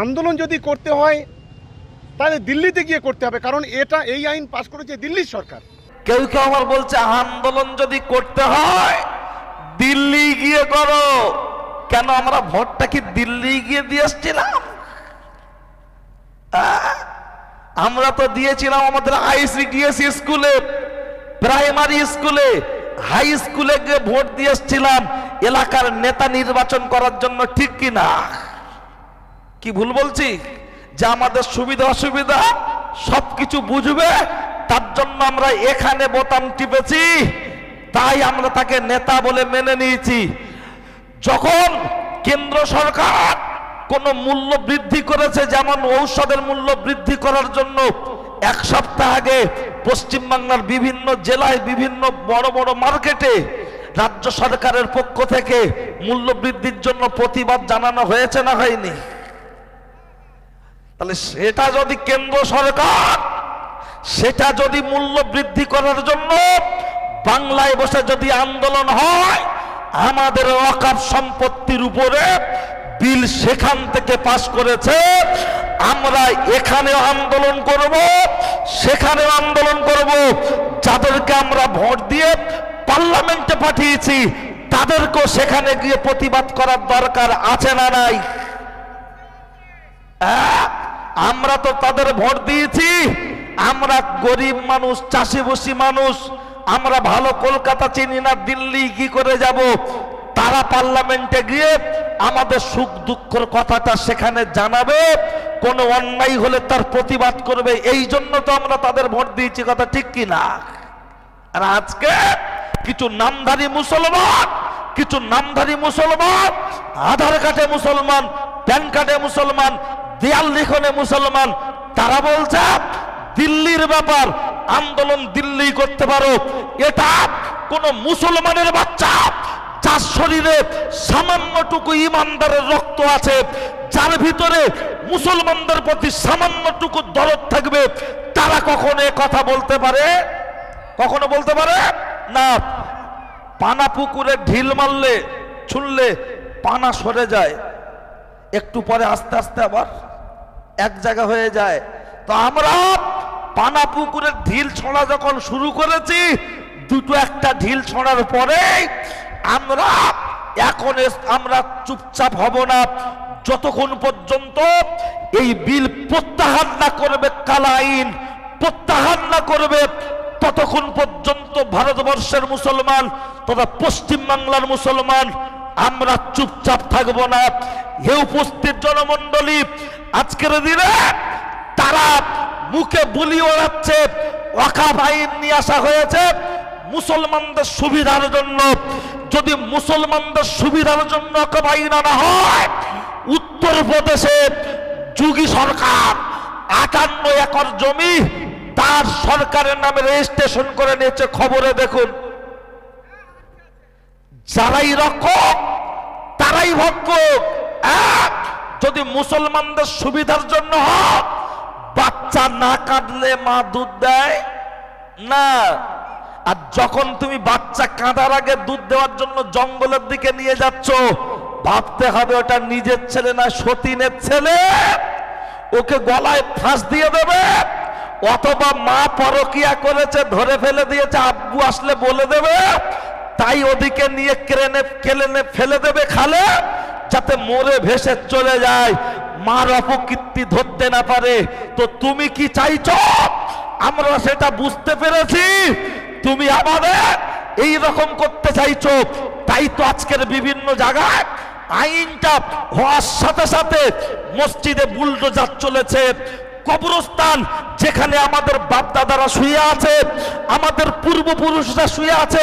আন্দোলন যদি করতে হয় তাহলে দিল্লিতে গিয়ে করতে হবে, কারণ এই আইন পাস করেছে দিল্লির সরকার। কেউ কেউ আমার বলছে আন্দোলন যদি করতে হয় দিল্লি গিয়ে করো। কেন আমরা ভোটটা কি দিল্লি গিয়ে দিয়ে এসছিলাম? আমরা তো দিয়েছিলাম আমাদের আইসিডিএস স্কুলে, প্রাইমারি স্কুলে, হাই স্কুলে গিয়ে ভোট দিয়ে এসছিলাম এলাকার নেতা নির্বাচন করার জন্য, ঠিক কি না? কি ভুল বলছি? যে আমাদের সুবিধা অসুবিধা সবকিছু বুঝবে তার জন্য আমরা এখানে বোতাম টিপেছি, তাই আমরা তাকে নেতা বলে মেনে নিয়েছি। যখন কেন্দ্র সরকার কোন মূল্য বৃদ্ধি করেছে, যেমন ঔষধের মূল্য বৃদ্ধি করার জন্য এক সপ্তাহ আগে পশ্চিমবাংলার বিভিন্ন জেলায় বিভিন্ন বড় বড় মার্কেটে রাজ্য সরকারের পক্ষ থেকে মূল্য বৃদ্ধির জন্য প্রতিবাদ জানানো হয়েছে না হয়নি? তাহলে সেটা যদি কেন্দ্র সরকার সেটা যদি মূল্য বৃদ্ধি করার জন্য বাংলায় বসে যদি আন্দোলন হয়, আমাদের ওয়াকফ সম্পত্তির উপরে বিল সেখান থেকে পাস করেছে, আমরা এখানেও আন্দোলন করব, সেখানেও আন্দোলন করব। যাদেরকে আমরা ভোট দিয়ে পার্লামেন্টে পাঠিয়েছি তাদেরকেও সেখানে গিয়ে প্রতিবাদ করার দরকার আছে না নাই? আমরা তো তাদের ভোট দিয়েছি, আমরা গরিব মানুষ, চাষিবসী মানুষ, আমরা ভালো কলকাতা চিনি না, দিল্লি কি করে যাব? তারা পার্লামেন্টে গিয়ে আমাদের সুখ দুঃখের কথাটা সেখানে জানাবে, কোনো অন্যায় হলে তার প্রতিবাদ করবে, এই জন্য তো আমরা তাদের ভোট দিয়েছি, কথা ঠিক কি না? আর আজকে কিছু নামধারী মুসলমান আধার কার্ডে মুসলমান, প্যান কার্ডে মুসলমান, দেয়াল লিখনে মুসলমান, তারা বলছে দিল্লির ব্যাপার, আন্দোলন দিল্লি করতে পারো। এটা কোন মুসলমানের বাচ্চা যার শরীরে সামান্যটুকু ইমানদারের রক্ত আছে, যার ভিতরে মুসলমানদের প্রতি সামান্যটুকু দরদ থাকবে, তারা কখনো কথা বলতে পারে? কখনো বলতে পারে না। পানা পুকুরে ঢিল মারলে ছুঁড়লে পানা সরে যায়, একটু পরে আস্তে আস্তে আবার এক জায়গা হয়ে যায়। তো আমরা পানা পুকুরের ঢিল ছোঁড়া যখন শুরু করেছি, দুটো একটা ঢিল ছোঁড়ার পরে আমরা চুপচাপ হব না যতক্ষণ পর্যন্ত এই বিল প্রত্যাহার না করবে, কালা আইন প্রত্যাহার না করবে, ততক্ষণ পর্যন্ত ভারতবর্ষের মুসলমান তথা পশ্চিম বাংলার মুসলমান আমরা চুপচাপ থাকব না। হে উপস্থিত জনমণ্ডলী, আজকের দিনে তারা মুখে বুলি ওড়াচ্ছে ওয়াকফ আইন নিয়ে আসা হয়েছে মুসলমানদের সুবিধার জন্য। যদি মুসলমানদের সুবিধার জন্য ওয়াকফ আইন আনা হয়, উত্তরপ্রদেশে যোগী সরকার 58 একর জমি তার সরকারের নামে রেজিস্ট্রেশন করে নিয়েছে, খবরে দেখুন। যারাই রক্ষক তারাই ভক্ষক। যদি মুসলমানদের সুবিধার জন্য হয়, বাচ্চা না কাঁদলে মা দুধ দেয় না। আর যখন তুমি বাচ্চা কাঁদার আগে দুধ দেওয়ার জন্য জঙ্গলের দিকে নিয়ে যাচ্ছ, ভাবতে হবে ওটা নিজের ছেলে না সতীনের ছেলে, ওকে গলায় ফাঁস দিয়ে দেবে, অথবা মা পরকিয়া করেছে ধরে ফেলে দিয়েছে, আব্বু আসলে বলে দেবে, তাই ওদিকে নিয়ে কেলেনে ফেলে দেবে খালে, যাতে মরে ভেসে চলে যায়, মার অপকীর্তি ধরতে না পারে। তো তুমি কি চাইছো? আমরা সেটা বুঝতে পেরেছি, তুমি আমাদের এই রকম করতে চাইছো। তাই তো আজকের বিভিন্ন জায়গায় আইনটা হওয়ার সাথে সাথে মসজিদে বুলডোজার চলেছে, কবরস্থান যেখানে আমাদের বাপ দাদারা শুয়ে আছে, আমাদের পূর্বপুরুষরা শুয়ে আছে,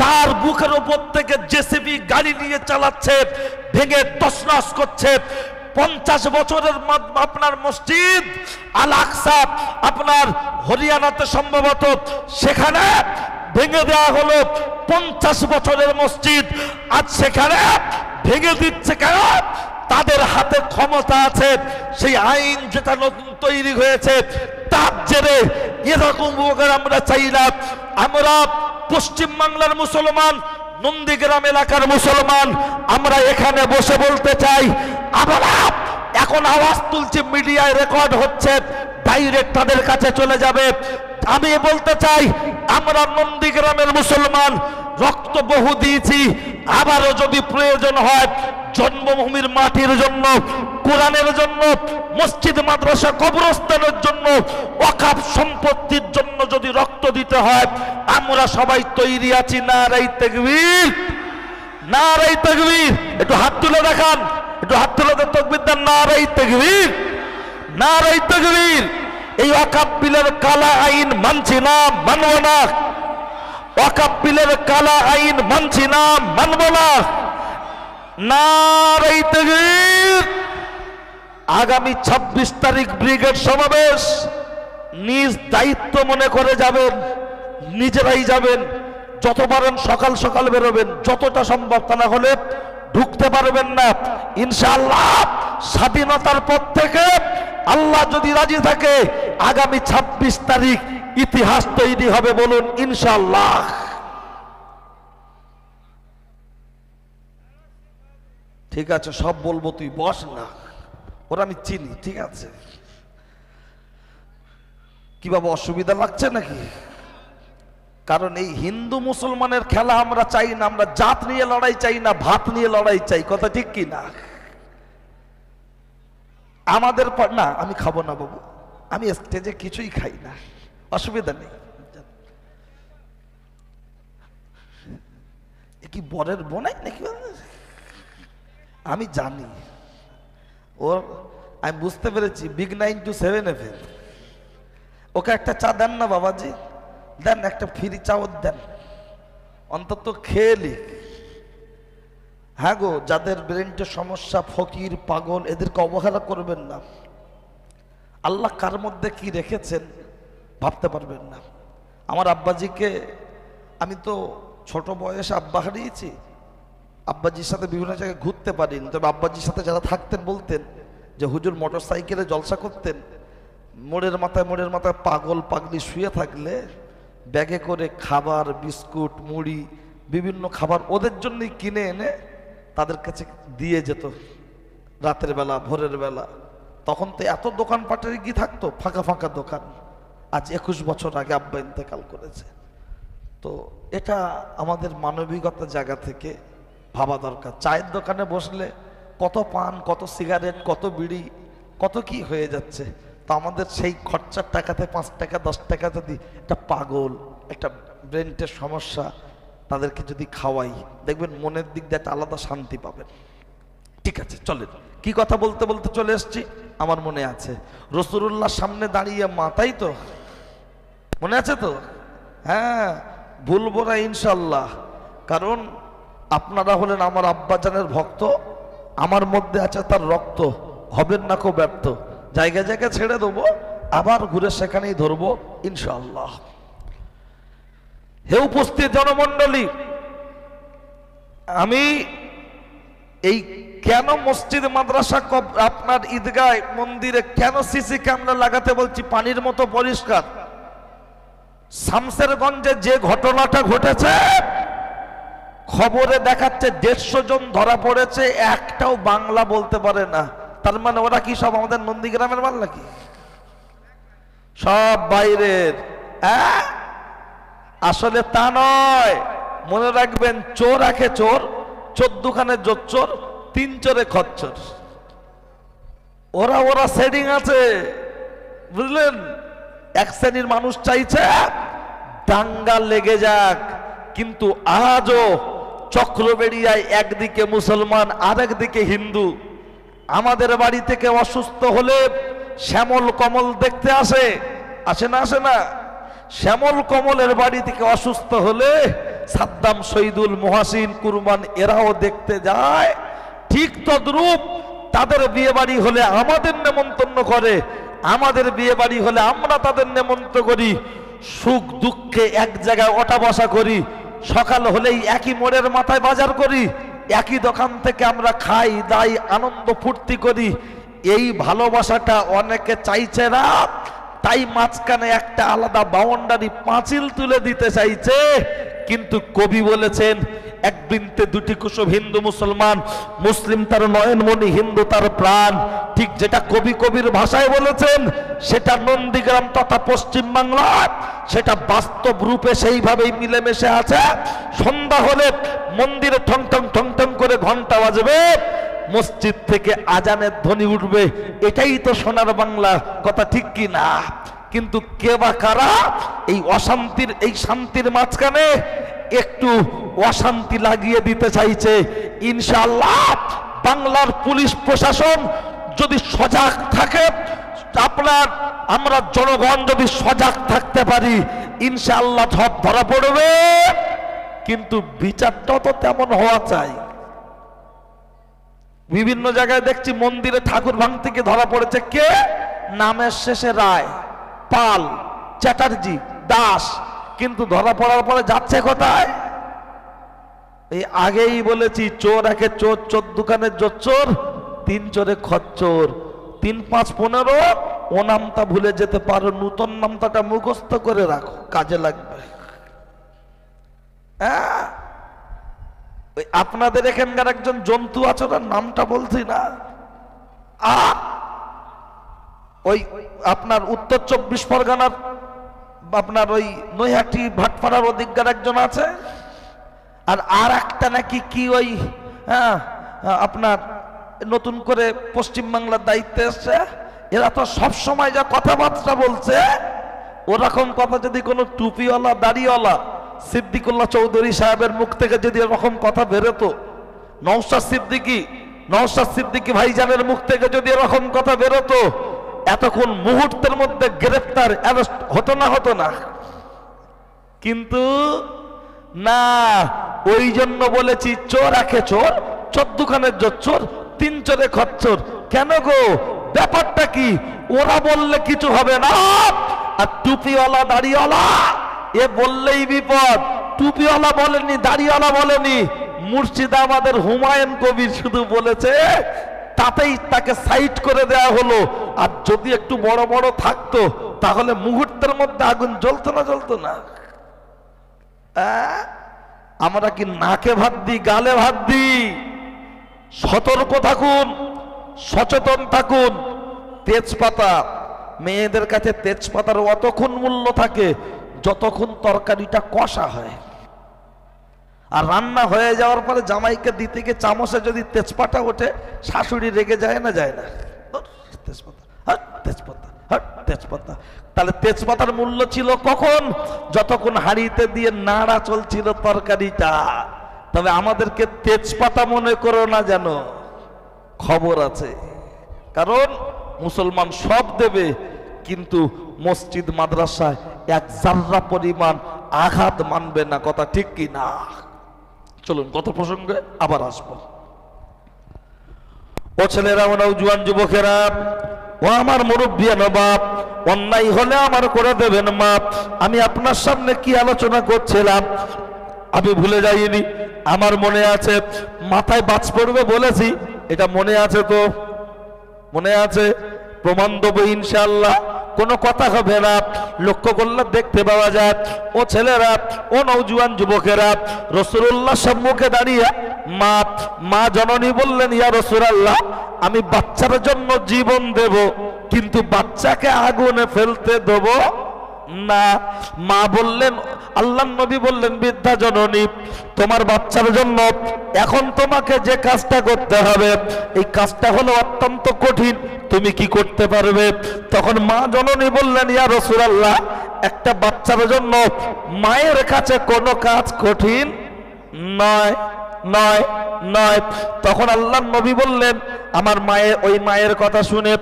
তার বুকের উপর থেকে জেসিবি গাড়ি নিয়ে চালাচ্ছে, ভেঙে তছনছ করছে। 50 বছরের আপনার মসজিদ আল আকসা আপনার হরিয়ানাতে সম্ভবত, সেখানে ভেঙে দেওয়া হলো 50 বছরের মসজিদ, আজ সেখানে ভেঙে দিচ্ছে কেন? তাদের হাতে ক্ষমতা আছে। সেই আইন যেটা নতুন তৈরি হয়েছে তার জেরে এরকম আমরা চাই না। আমরা পশ্চিম বাংলার মুসলমান, নন্দীগ্রাম এলাকার মুসলমান, আমরা এখানে বসে বলতে চাই, আমরা এখন আওয়াজ তুলছে, মিডিয়ায় রেকর্ড হচ্ছে, ডাইরেক্ট তাদের কাছে চলে যাবে। আমি বলতে চাই, আমরা নন্দীগ্রামের মুসলমান রক্ত বহু দিয়েছি, আবারও যদি প্রয়োজন হয় জন্মভূমির মাটির জন্য, কোরআনের জন্য, মসজিদ মাদ্রাসা কবরস্থানের জন্য, ওয়াকফ সম্পত্তির জন্য যদি রক্ত দিতে হয়, আমরা সবাই তৈরি আছি। নারাই তাকবীর, নারাই তাকবীর। একটু হাত তুলে দেখান, একটু হাত তুলে দেন, তাকবীর দেন, নারাই তাকবীর, নারাই তাকবীর। এই ওয়াকফ বিলের কালা আইন মানছি না, মানব না। ওয়াকফ বিলের কালা আইন মানছি না, মানব না। নারাই তাকবীর। আগামী 26 তারিখ ব্রিগেড সমাবেশ, নিজ দায়িত্ব মনে করে যাবেন, নিজেরাই যাবেন। যত পারেন সকাল সকাল বেরোবেন, যতটা সম্ভব, তা না হলে ঢুকতে পারবেন না। ইনশাআল্লাহ স্বাধীনতার পর থেকে আল্লাহ যদি রাজি থাকে, আগামী 26 তারিখ ইতিহাস তৈরি হবে, বলুন ইনশাআল্লাহ। ঠিক আছে, সব বলবো, তুই বস না, ওরা আমি চিনি, ঠিক আছে। কি বাবা, অসুবিধা লাগছে নাকি? কারণ এই হিন্দু মুসলমানের খেলা আমরা চাই না, আমরা জাত নিয়ে লড়াই চাই না, ভাত নিয়ে লড়াই চাই, কথা ঠিক কি না? আমাদের না, আমি খাবো না বাবু, আমি স্টেজে কিছুই খাই না, অসুবিধা নেই। কি বরের বোনাই নাকি? আমি জানি ওর, আমি বুঝতে পেরেছি, বিগ 9 to 7 FM। ওকে একটা চা দেন না বাবাজি, দেন একটা ফ্রি চাও দেন, অন্তত খেয়ে। হ্যাঁ গো, যাদের ব্রেনটে সমস্যা, ফকির পাগল, এদেরকে অবহেলা করবেন না। আল্লাহ কার মধ্যে কি রেখেছেন ভাবতে পারবেন না। আমার আব্বাজিকে, আমি তো ছোট বয়সে আব্বা হারিয়েছি, আব্বাজির সাথে বিভিন্ন জায়গায় ঘুরতে পারিনি, তবে আব্বাজির সাথে যারা থাকতেন বলতেন যে হুজুর মোটর সাইকেলে জলসা করতেন, মোড়ের মাথায় পাগল পাগলি শুয়ে থাকলে ব্যাগে করে খাবার, বিস্কুট, মুড়ি, বিভিন্ন খাবার ওদের জন্যই কিনে এনে তাদের কাছে দিয়ে যেত রাতের বেলা, ভোরের বেলা। তখন তো এত দোকানপাটের কি থাকতো, ফাঁকা ফাঁকা দোকান। আজ 21 বছর আগে আব্বা ইন্তেকাল করেছে। তো এটা আমাদের মানবিকতার জায়গা থেকে ভাবা দরকার। চায়ের দোকানে বসলে কত পান, কত সিগারেট, কত বিড়ি, কত কি হয়ে যাচ্ছে। তো আমাদের সেই খরচার টাকাতে 5 টাকা 10 টাকা যদি একটা পাগল, একটা ব্রেনের সমস্যা, তাদেরকে যদি খাওয়াই, দেখবেন মনের দিক দিয়ে একটা আলাদা শান্তি পাবেন। ঠিক আছে, চলেন। কি কথা বলতে বলতে চলে এসছি, আমার মনে আছে রাসূলুল্লাহর সামনে দাঁড়িয়ে মা, তাই তো মনে আছে তো? হ্যাঁ, ভুলবো না ইনশাল্লাহ। কারণ আপনারা হলেন আমার আব্বাজানের ভক্ত, আমার মধ্যে আছে তার রক্ত, হবেন না কো ব্যর্থ। জায়গা জায়গা ছেড়ে দেবো, আবার ঘুরে সেখানেই ধরবো ইনশাআল্লাহ। হে উপস্থিত জনমণ্ডলী, আমি এই কেন মসজিদ মাদ্রাসা আপনার ঈদগাহ মন্দিরে কেন সিসি ক্যামেরা লাগাতে বলছি, পানির মতো পরিষ্কার। শামসেরগঞ্জে যে ঘটনাটা ঘটেছে, খবরে দেখাচ্ছে 150 জন ধরা পড়েছে, একটাও বাংলা বলতে পারে না। তার মানে ওরা কি সব আমাদের নন্দীগ্রামের মাল নাকি? সব বাইরের। আসলে তা নয়, মনে রাখবেন, চোর আখে চোর, 14 খানে জোচ্চোর, 3 চোরে খচ্চর। ওরা সেটিং আছে, বুঝলেন? এক শ্রেণীর মানুষ চাইছে দাঙ্গা লেগে যাক, কিন্তু আজও চক্রবেড়িয়ায় একদিকে মুসলমান, আরেকদিকে হিন্দু। আমাদের বাড়ি থেকে অসুস্থ হলে শ্যামল কমল দেখতে আসে, আসে না? আসে না? শ্যামল কমলের বাড়ি থেকে অসুস্থ হলে সাদ্দাম, শহীদুল, মুহাসিন, কুরবান এরাও দেখতে যায়। ঠিক তদ্রূপ তাদের বিয়ে বাড়ি হলে আমাদের নেমন্তন্ন করে, আমাদের বিয়ে বাড়ি হলে আমরা তাদের নেমন্তন্ন করি। সুখ দুঃখে এক জায়গায় ওঠা বসা করি, সকাল হলেই একই মোড়ের মাথায় বাজার করি, একই দোকান থেকে আমরা খাই দাই, আনন্দ ফুর্তি করি। এই ভালোবাসাটা অনেকে চাইছে না, তাই মাঝখানে একটা আলাদা বাউন্ডারি পাঁচিল তুলে দিতে চাইছে। কিন্তু কবি বলেছেন, এক বৃন্তে দুটি কুসুম, হিন্দু মুসলমান, মুসলিম তার নয়নমণি, হিন্দু তার প্রাণ। ঠিক যেটা কবি কবির ভাষায় বলেছেন, সেটা নন্দীগ্রাম তথা পশ্চিম বাংলায় সেটা বাস্তব রূপে সেইভাবেই মিলেমিশে আছে। সন্ধ্যা হলে মন্দিরে ঠং ঠং ঠং ঠং করে ঘন্টা বাজবে, মসজিদ থেকে আজানের ধ্বনি উঠবে। এটাই তো সোনার বাংলা, কথা ঠিক কি না? কিন্তু কে বা কারা এই অশান্তির, এই শান্তির মাঝখানে একটু অশান্তি লাগিয়ে দিতে চাইছে। ইনশাআল্লাহ বাংলার পুলিশ প্রশাসন যদি সজাগ থাকে, আপনার আমরা জনগণ যদি সজাগ থাকতে পারি, ইনশাআল্লাহ সব ধরা পড়বে। কিন্তু বিচারটাও তো তেমন হওয়া চাই। বিভিন্ন জায়গায় দেখছি মন্দিরে ঠাকুর ভাঙতে গিয়ে ধরা পড়েছে কে? নামের শেষে রায়, পাল, চ্যাটার্জি, দাস, কিন্তু ধরা পড়ার পরে যাচ্ছে কোথায়? এই আগেই বলেছি, চোর একে চোর, চোর দোকানের চোর, তিন চোরে খচ্চর, 3, 5, 15। ও নামটা ভুলে যেতে পারো, নূতন নামটা মুখস্থ করে রাখো, কাজে লাগবে। হ্যাঁ, আপনাদের এখানকার একজন জন্তু আছে না, নামটা বলছি না, ওই আপনার উত্তর 24 পরগনার আপনার ওই নৈহাটি ভাটপাড়ার অধিকার একজন আছে, আর একটা নাকি কি ওই আপনার নতুন করে পশ্চিম বাংলার দায়িত্বে এসছে। এরা তো সব সময় যা কথাবার্তা বলছে, ওরকম কথা যদি কোনো টুপিওয়ালা দাড়িওয়ালা সিদ্দিকুল্লাহ চৌধুরী সাহেবের মুখ থেকে যদি এরকম কথা বেরোতো, নওশাদ সিদ্দিকী ভাইজানের মুখ থেকে যদি এরকম কথা বেরোতো, এতক্ষণ মুহূর্তের মধ্যে গ্রেফতার, অ্যারেস্ট হতো না। কিন্তু না, ওই জন্য বলেছি চোর একে চোর, 14 খানের চোর, 3 চোরে খচ্চর। কেন গো, ব্যাপারটা কি? ওরা বললে কিছু হবে না, আর টুপিওয়ালা দাড়িওয়ালা এ বললেই বিপদ। টুপিওয়ালা বলেনি, দাড়িওয়ালা বলেনি, মুর্শিদাবাদের হুমায়ুন কবির শুধু বলেছে, তাতেই তাকে সাইড করে দেয়া হলো। আর যদি একটু বড় বড় থাকতো, তাহলে মুহূর্তের মধ্যে আগুন জ্বলতো না? আমরা কি নাকে ভাত দিই, গালে ভাত দিই? সতর্ক থাকুন, সচেতন থাকুন। তেজপাতা, মেয়েদের কাছে তেজপাতার অতক্ষণ মূল্য থাকে যতক্ষণ তরকারিটা কষা হয়। আর রান্না হয়ে যাওয়ার পরে জামাইকে দিতে গিয়ে চামচে যদি তেজপাতা ওঠে, শাশুড়ি রেগে যায় না? তেজপাতা। তাহলে তেজপাতার মূল্য ছিল কখন? যতক্ষণ হাঁড়িতে দিয়ে নাড়া চলছিল তরকারিটা। তবে আমাদেরকে তেজপাতা মনে করো না, যেন খবর আছে। কারণ মুসলমান সব দেবে, কিন্তু মসজিদ মাদ্রাসায় এক জাররা পরিমাণ আঘাত মানবে না, কথা ঠিক কি না? চলুন কত প্রসঙ্গে আবার আসবো। ও ছেলেরা, ও নওজোয়ান যুবকেরা, ও আমার মুরব্বিয়ান বাপ, অন্যায় হলে আমার করে দেবেন মাপ। আমি আপনার সামনে কি আলোচনা করছিলাম আমি ভুলে যাইনি। আমার মনে আছে, মাথায় বাজ পড়বে বলেছি, এটা মনে আছে তো? মনে আছে, প্রমাণ দেবো ইনশাআল্লাহ, কোনো কথা হবে না। লক্ষ্য করলে দেখতে পাওয়া যায়, ও ছেলেরা, ও নওজোয়ান যুবকেরা, রাসূলুল্লাহ সম্মুখে দাঁড়িয়ে মা জননী বললেন, ইয়া রাসূলুল্লাহ, আমি বাচ্চার জন্য জীবন দেব, কিন্তু বাচ্চাকে আগুনে ফেলতে দেব না। মা বললেন, আল্লাহর নবী বললেন, বৃদ্ধা জননী, তোমার বাচ্চার জন্য এখন তোমাকে যে কাজটা করতে হবে, এই কাজটা হলো অত্যন্ত কঠিন, তুমি কি করতে পারবে? তখন মা জননী বললেন, ইয়া রাসূলুল্লাহ, একটা বাচ্চার জন্য মায়ের কাছে কোনো কাজ কঠিন নয়। তখন আল্লাহর নবী বললেন, আমার ওই মায়ের কথা শুনে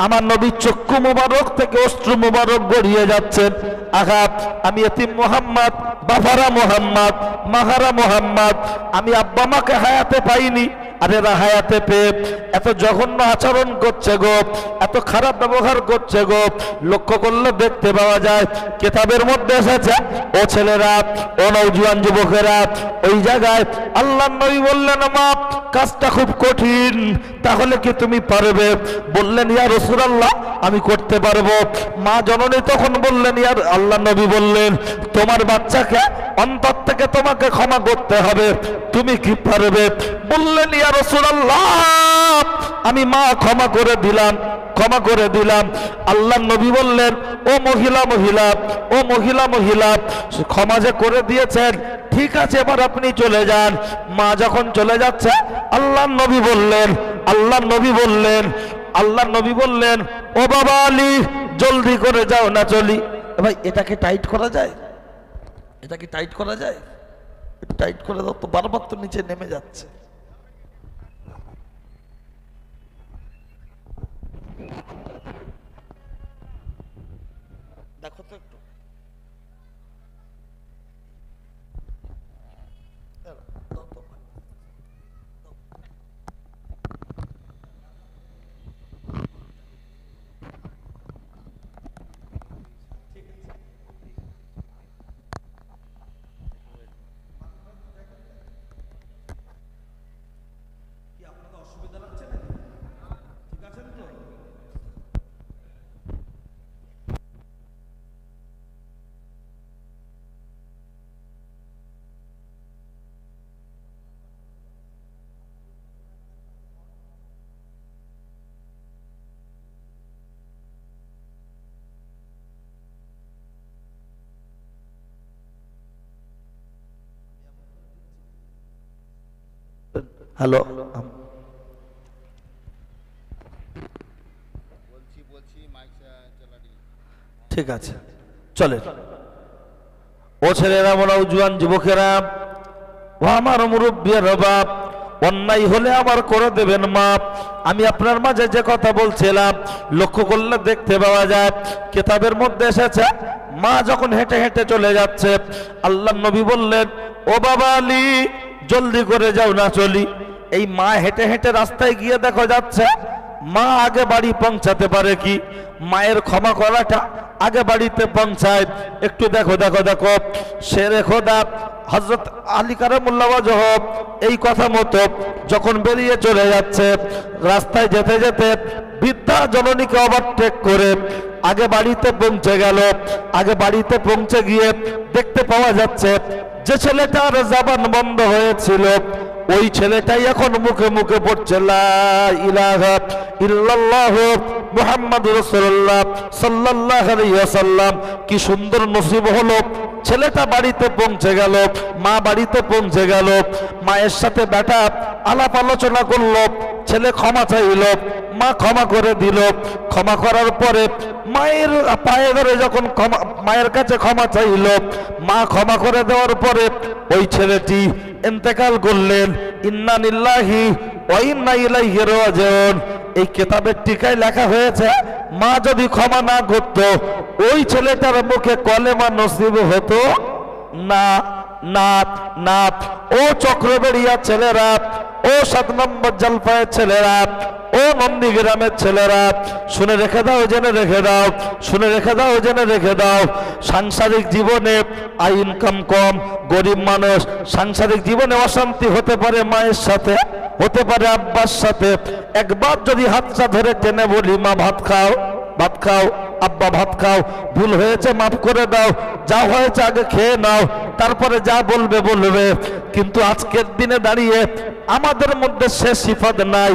আমার নবী চক্ষু মুবারক থেকে অশ্রু মুবারক গড়িয়ে যাচ্ছেন। আঘাত, আমি এতিম মুহাম্মদ, বাবারা মুহাম্মদ, মাহারা মুহাম্মদ, আমি আব্বা মাকে হায়াতে পাইনি, আর এরা হায়াতে পেয়ে এত জঘন্য আচরণ করছে গো, এত খারাপ ব্যবহার করছে গো। লক্ষ্য করলে দেখতে পাওয়া যায়, কিতাবের মধ্যে এসেছে, ও ছেলেরা, ও নওজোয়ান যুবকেরা, ওই জায়গায় আল্লাহর নবী বললেন, মা, কাজটা খুব কঠিন, তাহলে কি তুমি পারবে? বললেন, ইয়া রাসূলুল্লাহ, আমি করতে পারবো। মা জননী তখন বললেন, ইয়া আল্লাহ নবী বললেন তোমার বাচ্চাকে অন্তর থেকে তোমাকে ক্ষমা করতে হবে, তুমি কি পারবে? বললেন ইয়া রাসূলুল্লাহ আমি মা ক্ষমা করে দিলাম, ক্ষমা করে দিলাম। আল্লাহ নবী বললেন ও মহিলা ক্ষমা যে করে দিয়েছেন, ঠিক আছে এবার আপনি চলে যান। মা যখন চলে যাচ্ছে আল্লাহ নবী বললেন ও বাবা আলী জলদি করে যাও না চলি। ভাই এটাকে টাইট করা যায়? এটা কি টাইট করা যায়? টাইট করে দাও তো, বারবার তো নিচে নেমে যাচ্ছে। দেখো তো একটু, হ্যালো ঠিক আছে চলে। ও ছেলেরা বলো, জুয়ান যুবকেরা, ও আমার মুরব্বিয়ার বাপ, অন্যায় হলে আবার করে দেবেন মাপ। আমি আপনার মাঝে যে কথা বলছিলাম লক্ষ্য করলে দেখতে পাওয়া যায় কিতাবের মধ্যে এসেছে মা যখন হেঁটে হেঁটে চলে যাচ্ছে আল্লাহ নবী বললেন ও বাবা আলী জলদি করে যাও না চলি। এই মা হেঁটে হেঁটে রাস্তায় গিয়ে দেখো যাচ্ছে, মা আগে বাড়ি পৌঁছাতে পারে কি? মায়ের ক্ষমা করাটা আগে বাড়িতে পৌঁছায়। একটু দেখো দেখো দেখো শেরে খোদা হযরত আলী কারামুল্লাহ ওয়াজহ এই কথা মতো যখন বেরিয়ে চলে যাচ্ছে, রাস্তায় যেতে যেতে বৃদ্ধা জননীকে ওভারটেক করে আগে বাড়িতে পৌঁছে গেল। আগে বাড়িতে পৌঁছে গিয়ে দেখতে পাওয়া যাচ্ছে যে ছেলেটার জবান বন্ধ হয়েছিল ওই ছেলেটাই এখন মুখে মুখে পড়ছে লা ইলাহা ইল্লাল্লাহ মুহাম্মাদুর রাসূলুল্লাহ সাল্লাল্লাহু আলাইহি ওয়াসাল্লাম। কি সুন্দর নসিব হলো, ছেলেটা বাড়িতে পৌঁছে গেল, মা বাড়িতে পৌঁছে গেল, মায়ের সাথে বেটা আলাপ আলোচনা করলো, ছেলে ক্ষমা চাইল, মা ক্ষমা করে দিল। ক্ষমা করার পরে মায়ের পায়ে ধরে যখন মায়ের কাছে ক্ষমা চাইল, মা ক্ষমা করে দেওয়ার পরে ওই ছেলেটি ইন্তেকাল করলেন। ইন্না লিল্লাহি ওয়া ইন্না ইলাইহি রাজিউন। এই কিতাবের টিকায় লেখা হয়েছে মা যদি ক্ষমা না করত ওই ছেলেটার মুখে কলেমা নসিব হতো না। না না ও চক্রবেড়িয়া ছেলেরা, ও 7 নম্বর জলপাইয়ের ছেলেরা, ও নন্দীগ্রামের ছেলেরা, শুনে রেখে দাও, জেনে রেখে দাও, শুনে রেখে দাও, জেনে রেখে দাও। সাংসারিক জীবনে আয় ইনকাম কম, গরিব মানুষ, সাংসারিক জীবনে অশান্তি হতে পারে মায়ের সাথে, হতে পারে আব্বার সাথে। একবার যদি হাতটা ধরে টেনে বলি মা ভাত খাও, ভাত খাও, আব্বা ভাত খাও, ভুল হয়েছে মাফ করে দাও, যা হয়েছে আগে খেয়ে নাও, তারপরে যা বলবে বলবে। কিন্তু আজকের দিনে দাঁড়িয়ে আমাদের মধ্যে সে সিফাত নাই,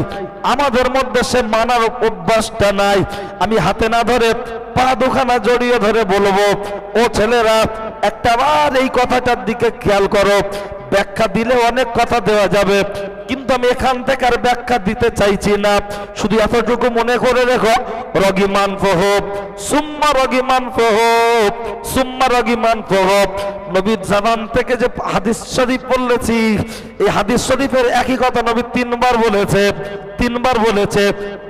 আমাদের মধ্যে সে মানার অভ্যাসটা নাই। আমি হাতে না ধরে পা দুখানা জড়িয়ে ধরে বলবো ও ছেলেরা একটাবার এই কথাটার দিকে খেয়াল করো। ব্যাখ্যা দিলে অনেক কথা দেওয়া যাবে, কিন্তু আমি এখান থেকে আর ব্যাখ্যা দিতে চাইছি না। শুধু এতটুকু মনে করে রেখো, রগিমান ফহব সুম্মা রগিমান ফহব সুম্মা রগিমান ফহব। নবীর জামান থেকে যে হাদিস শরীফ বলেছি, এই হাদিস শরীফের একই কথা নবী 3 বার বলেছে, 3 বার বলেছে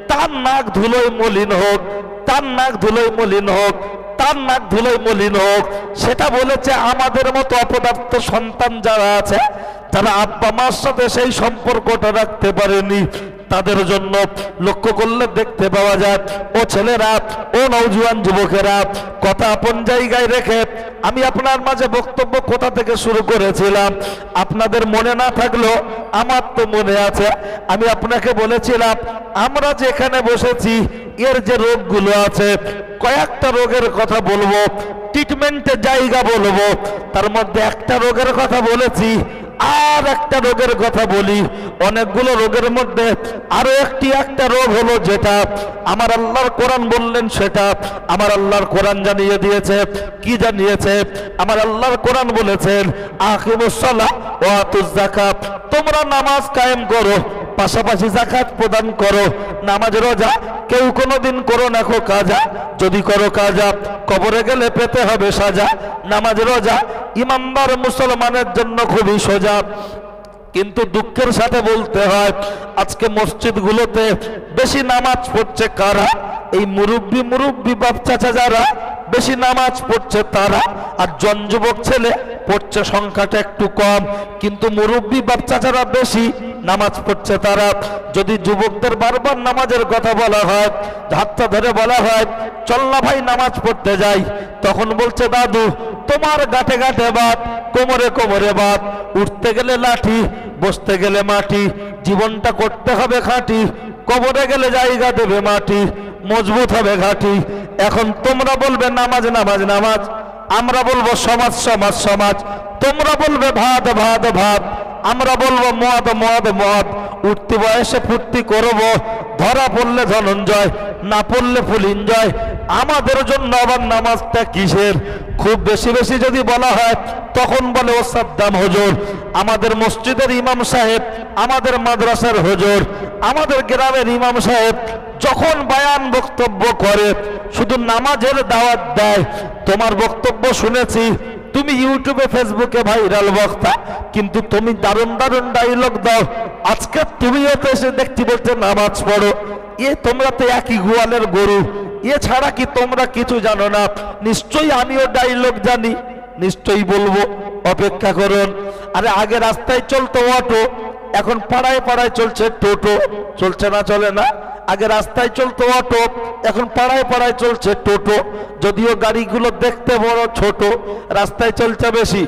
তার নাক ধুলোয় মলিন হোক, তার নাক ধুলোয় মলিন হোক, তার নাক ধুলোয় মলিন হোক। সেটা বলেছে আমাদের মতো অপদার্থ সন্তান যারা আছে, যারা আব্বা মার সাথে সেই সম্পর্কটা রাখতে পারেনি, তাদের জন্য লক্ষ্য করলে দেখতে পাওয়া যায়, ও ছেলেরা, ও নওজোয়ান যুবকেরা, কথা আপন জায়গায় রেখে আমি আপনার মাঝে বক্তব্য কোথা থেকে শুরু করেছিলাম আপনাদের মনে না থাকলেও আমার তো মনে আছে। আমি আপনাকে বলেছিলাম আমরা যে এখানে বসেছি এর যে রোগগুলো আছে কয়েকটা রোগের কথা বলবো, ট্রিটমেন্টের জায়গা বলবো, তার মধ্যে একটা রোগের কথা বলেছি, আর একটা রোগের কথা বলি। অনেকগুলো রোগের মধ্যে আরো একটা রোগ হলো যেটা আমার আল্লাহর কোরআন বললেন, সেটা আমার আল্লাহর কোরআন জানিয়ে দিয়েছে। কি জানিয়েছে? আমার আল্লাহর কোরআন বলেছেন আকিমুস সালাহ ওয়া আতুজ যাকাত, তোমরা নামাজ কায়েম করো, পাশাপাশি যাকাত প্রদান করো। নামাজ রোজা কেউ কোনোদিন করো না খো কাজা, যদি করো কাজা কবরে গেলে পেতে হবে সাজা। নামাজ রোজা ইমানদার মুসলমানের জন্য খুবই সোজা, কিন্তু দুঃখের সাথে বলতে হয় আজকে মসজিদগুলোতে বেশি নামাজ পড়ছে কারা? এই মুরব্বী বাপ চাচা যারা বেশি নামাজ পড়ছে তারা, আর জন যুবক ছেলে পড়ছে সংখ্যাটা একটু কম, কিন্তু মুরব্বী বাপ চাচারা বেশি নামাজ পড়ছে তারা। যদি যুবকদের বারবার নামাজের কথা বলা হয়, হাতটা ধরে বলা হয় চল না ভাই নামাজ পড়তে যাই, তখন বলছে দাদু তোমার গাঁটে গাঁটে বাত, কোমরে কোমরে বাত, উঠতে গেলে লাঠি, বসতে গেলে মাটি, জীবনটা করতে হবে খাঁটি, কবরে গেলে জায়গা দেবে মাটি, মজবুত হবে ঘাটি। এখন তোমরা বলবে নামাজ নামাজ নামাজ, আমরা বলবো সমাজ সমাজ সমাজ, তোমরা বলবে ভাত ভাত ভাত, আমরা বলবো মদ মদ মদ। উঠতি বয়সে ফুর্তি করবো, ধরা পড়লে ধনঞ্জয়, না পড়লে ফুল এনজয়। আমাদের জন্য আবার নামাজটা কিসের? খুব বেশি বেশি যদি বলা হয় তখন বলে ও সাদ্দাম হুজুর। আমাদের মসজিদের ইমাম সাহেব, আমাদের মাদ্রাসার হুজুর, আমাদের গ্রামের ইমাম সাহেব যখন বায়ান বক্তব্য করে শুধু নামাজের দাওয়াত দেয়। তোমার বক্তব্য শুনেছি, তুমি ইউটিউবে ফেসবুকে ভাইরাল বক্তা, কিন্তু তুমি দারুণ দারুণ ডায়লগ দাও। আজকে তুমিও তো এসে দেখতে বলতে নামাজ পড়ো, তোমরা তো একই গোয়ালের গরু, ছাড়া কি তোমরা কিছু জানো না? নিশ্চয়ই আমিও ডায়লগ জানি, নিশ্চয়ই বলবো, অপেক্ষা করুন। আরে আগে রাস্তায় চলতো অটো, এখন পাড়ায় পাড়ায় চলছে টোটো, চলছে না চলে না? আগে রাস্তায় চলতো অটো, এখন পাড়ায় পাড়ায় চলছে টোটো। যদিও গাড়িগুলো দেখতে বড় ছোট, রাস্তায় চলছে বেশি।